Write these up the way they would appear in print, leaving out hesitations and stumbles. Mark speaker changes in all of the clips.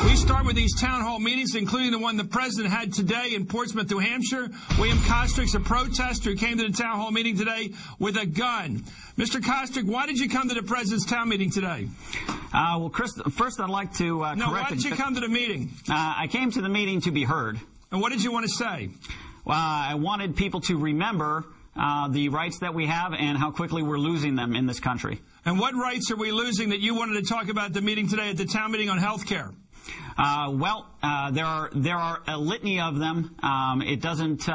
Speaker 1: We start with these town hall meetings, including the one the president had today in Portsmouth, New Hampshire. William Kostrick's a protester who came to the town hall meeting today with a gun. Mr. Kostrick, why did you come to the president's town meeting today?
Speaker 2: Well, Chris, first I'd like to correct...
Speaker 1: No, why did you come to the meeting?
Speaker 2: I came to the meeting to be heard.
Speaker 1: And what did you want to say?
Speaker 2: I wanted people to remember the rights that we have and how quickly we're losing them in this country.
Speaker 1: And what rights are we losing that you wanted to talk about at the meeting today, at the town meeting on health care?
Speaker 2: There are a litany of them. It doesn't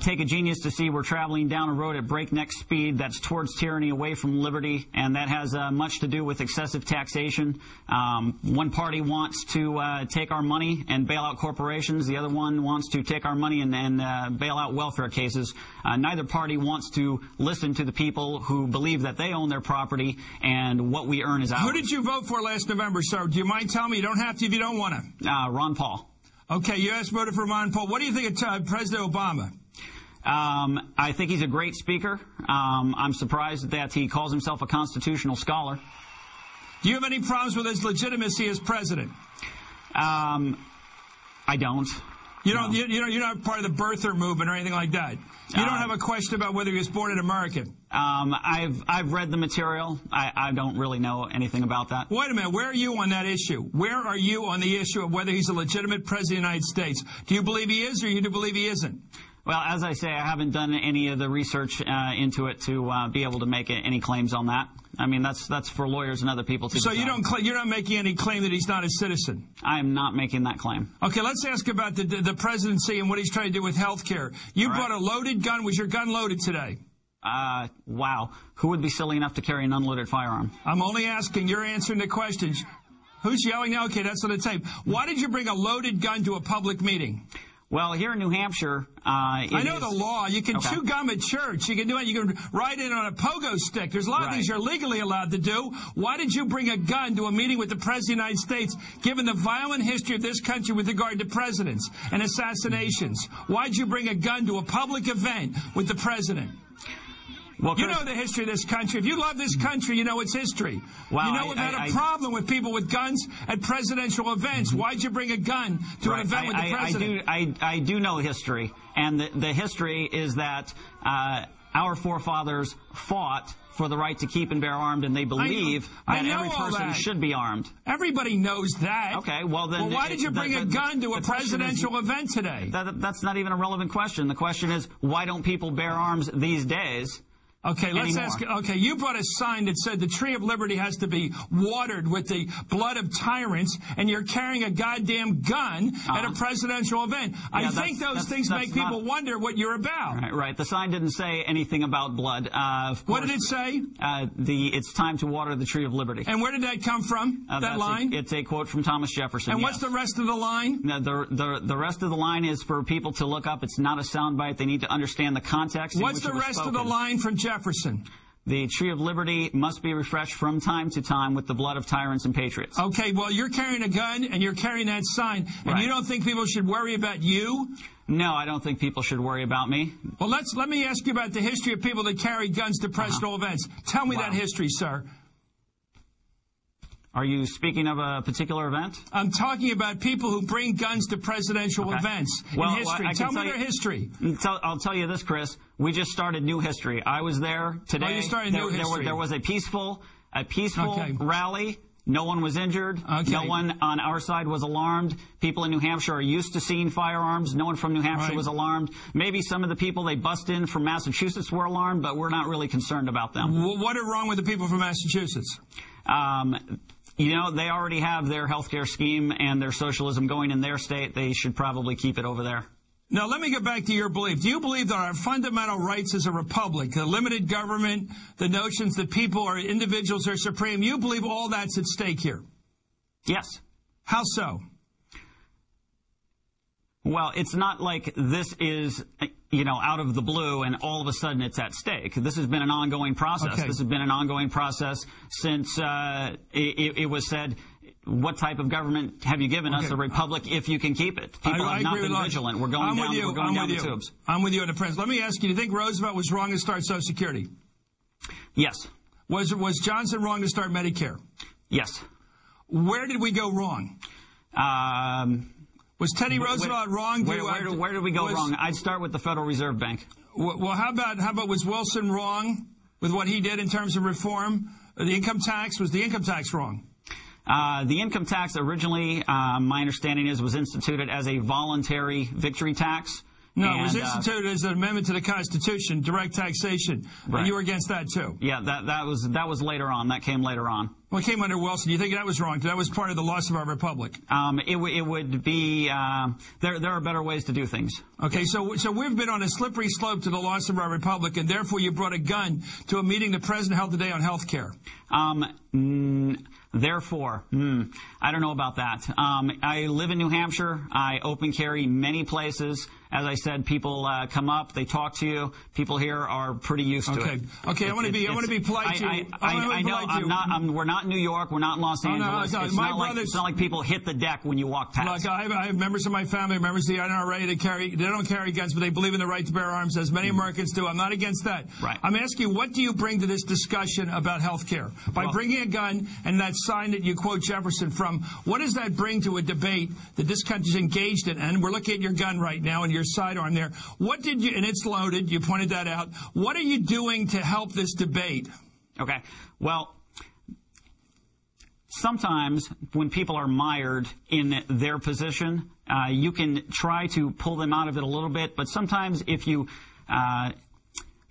Speaker 2: take a genius to see we're traveling down a road at breakneck speed that's towards tyranny, away from liberty, and that has much to do with excessive taxation. One party wants to take our money and bail out corporations. The other one wants to take our money and bail out welfare cases. Neither party wants to listen to the people who believe that they own their property and what we earn is ours.
Speaker 1: Who did you vote for last November, sir? Do you mind telling me? You don't have to if you don't want to.
Speaker 2: Ron Paul.
Speaker 1: Okay, you guys voted for Ron Paul. What do you think of President Obama?
Speaker 2: I think he's a great speaker. I'm surprised that he calls himself a constitutional scholar.
Speaker 1: Do you have any problems with his legitimacy as president?
Speaker 2: I don't.
Speaker 1: You don't. No. You're not part of the birther movement or anything like that. You don't have a question about whether he was born an American.
Speaker 2: I've read the material. I don't really know anything about that.
Speaker 1: Wait a minute. Where are you on that issue? Where are you on the issue of whether he's a legitimate president of the United States? Do you believe he is, or you do believe he isn't?
Speaker 2: Well, as I say, I haven't done any of the research into it to be able to make any claims on that. I mean, that's for lawyers and other people to decide.
Speaker 1: So you're not making any claim that he's not a citizen?
Speaker 2: I am not making that claim.
Speaker 1: Okay, let's ask about the presidency and what he's trying to do with health care. You brought a loaded gun. Was your gun loaded today?
Speaker 2: Wow. Who would be silly enough to carry an unloaded firearm?
Speaker 1: I'm only asking. You're answering the questions. Who's yelling now? Okay, that's on the tape. Why did you bring a loaded gun to a public meeting?
Speaker 2: Well, here in New Hampshire,
Speaker 1: I know the law. You can chew gum at church. You can do it. You can ride in on a pogo stick. There's a lot of things you're legally allowed to do. Why did you bring a gun to a meeting with the President of the United States, given the violent history of this country with regard to presidents and assassinations? Why did you bring a gun to a public event with the President? Well, you know the history of this country. If you love this country, you know its history.
Speaker 2: Well,
Speaker 1: you know we've had a problem with people with guns at presidential events. Why'd you bring a gun to an event with the president?
Speaker 2: I do know history, and the history is that our forefathers fought for the right to keep and bear armed, and they believe that every person should be armed.
Speaker 1: Everybody knows that.
Speaker 2: Okay, well then...
Speaker 1: Well, why did you bring a gun to a presidential event today?
Speaker 2: That's not even a relevant question. The question is, why don't people bear arms these days?
Speaker 1: Okay, let's ask. Okay, you brought a sign that said the Tree of Liberty has to be watered with the blood of tyrants, and you're carrying a goddamn gun at a presidential event. I think those things make people wonder what you're about.
Speaker 2: Right. The sign didn't say anything about blood.
Speaker 1: What did it say?
Speaker 2: It's time to water the Tree of Liberty.
Speaker 1: And where did that come from? That line?
Speaker 2: It's a quote from Thomas Jefferson.
Speaker 1: And what's the rest of the line?
Speaker 2: The rest of the line is for people to look up. It's not a soundbite. They need to understand the context.
Speaker 1: What's the rest of the line from Jefferson?
Speaker 2: The Tree of Liberty must be refreshed from time to time with the blood of tyrants and patriots.
Speaker 1: Okay, well, you're carrying a gun and you're carrying that sign, and you don't think people should worry about you?
Speaker 2: No, I don't think people should worry about me.
Speaker 1: Well, let me ask you about the history of people that carry guns to presidential events. Tell me that history, sir.
Speaker 2: Are you speaking of a particular event?
Speaker 1: I'm talking about people who bring guns to presidential events in history. Tell me their history.
Speaker 2: I'll tell you this, Chris. We just started new history. I was there today.
Speaker 1: Oh, you started new history.
Speaker 2: There was a peaceful rally. No one was injured. No one on our side was alarmed. People in New Hampshire are used to seeing firearms. No one from New Hampshire was alarmed. Maybe some of the people they bust in from Massachusetts were alarmed, but we're not really concerned about them.
Speaker 1: What are wrong with the people from Massachusetts?
Speaker 2: You know, they already have their health care scheme and their socialism going in their state. They should probably keep it over there.
Speaker 1: Now, let me get back to your belief. Do you believe that our fundamental rights as a republic, the limited government, the notions that people or individuals are supreme, you believe all that's at stake here?
Speaker 2: Yes.
Speaker 1: How so?
Speaker 2: Well, it's not like this is, out of the blue and all of a sudden it's at stake. This has been an ongoing process. This has been an ongoing process since it was said, what type of government have you given us, a republic, if you can keep it? People have not been vigilant. We're going down the tubes.
Speaker 1: I'm with you on the president. Let me ask you, do you think Roosevelt was wrong to start Social Security?
Speaker 2: Yes.
Speaker 1: Was Johnson wrong to start Medicare?
Speaker 2: Yes.
Speaker 1: Where did we go wrong? Was Teddy Roosevelt wrong?
Speaker 2: Where did we go wrong? I'd start with the Federal Reserve Bank.
Speaker 1: Well, how about was Wilson wrong with what he did in terms of reform? The income tax, was the income tax wrong?
Speaker 2: The income tax originally, my understanding is, was instituted as a voluntary victory tax.
Speaker 1: No, it was instituted as an amendment to the Constitution, direct taxation. Right. And you were against that, too.
Speaker 2: Yeah, that was later on. That came later on.
Speaker 1: Well, it came under Wilson. Do you think that was wrong? That was part of the loss of our republic.
Speaker 2: It would be, there are better ways to do things.
Speaker 1: Okay, so we've been on a slippery slope to the loss of our republic, and therefore you brought a gun to a meeting the president held today on health care.
Speaker 2: Therefore, I don't know about that. I live in New Hampshire. I open carry many places. As I said, people come up, they talk to you. People here are pretty used to it.
Speaker 1: Okay. I want to be polite to you.
Speaker 2: I know. We're not in New York. We're not in Los Angeles. It's not like people hit the deck when you walk past.
Speaker 1: Look, I have members of my family, members of the NRA. They don't carry guns, but they believe in the right to bear arms, as many Americans do. I'm not against that.
Speaker 2: Right.
Speaker 1: I'm asking you, what do you bring to this discussion about health care? By bringing a gun and that sign that you quote Jefferson from, what does that bring to a debate that this country's engaged in? And we're looking at your gun right now and your sidearm there. What did you, and it's loaded, you pointed that out. What are you doing to help this debate?
Speaker 2: Okay. Well, sometimes when people are mired in their position, you can try to pull them out of it a little bit, but sometimes if you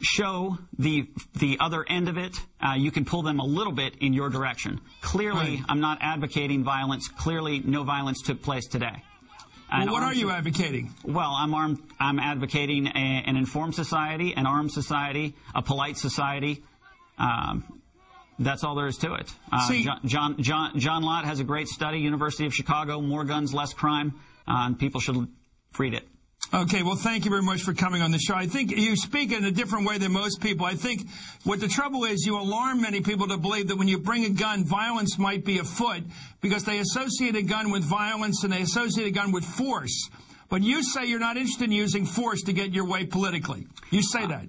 Speaker 2: show the other end of it, you can pull them a little bit in your direction. Clearly, right. I'm not advocating violence. Clearly, no violence took place today.
Speaker 1: Well, what are you advocating?
Speaker 2: Well, I'm advocating an informed society, an armed society, a polite society. That's all there is to it. John Lott has a great study, University of Chicago, More Guns, Less Crime, and people should read it.
Speaker 1: Okay, well, thank you very much for coming on the show. I think you speak in a different way than most people. I think what the trouble is, you alarm many people to believe that when you bring a gun, violence might be afoot because they associate a gun with violence and they associate a gun with force. But you say you're not interested in using force to get your way politically. You say that.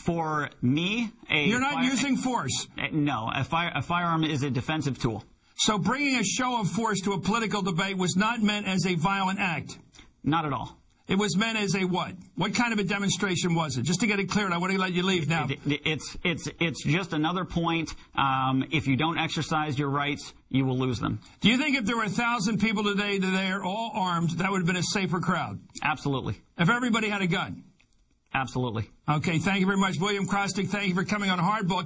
Speaker 2: For me,
Speaker 1: you're not using force.
Speaker 2: No, a firearm is a defensive tool.
Speaker 1: So bringing a show of force to a political debate was not meant as a violent act?
Speaker 2: Not at all.
Speaker 1: It was meant as a what? What kind of a demonstration was it? Just to get it clear, I want to let you leave now.
Speaker 2: It's just another point. If you don't exercise your rights, you will lose them.
Speaker 1: Do you think if there were 1,000 people today are all armed, that would have been a safer crowd?
Speaker 2: Absolutely.
Speaker 1: If everybody had a gun?
Speaker 2: Absolutely.
Speaker 1: Okay, thank you very much. William Krosnick, thank you for coming on Hardball.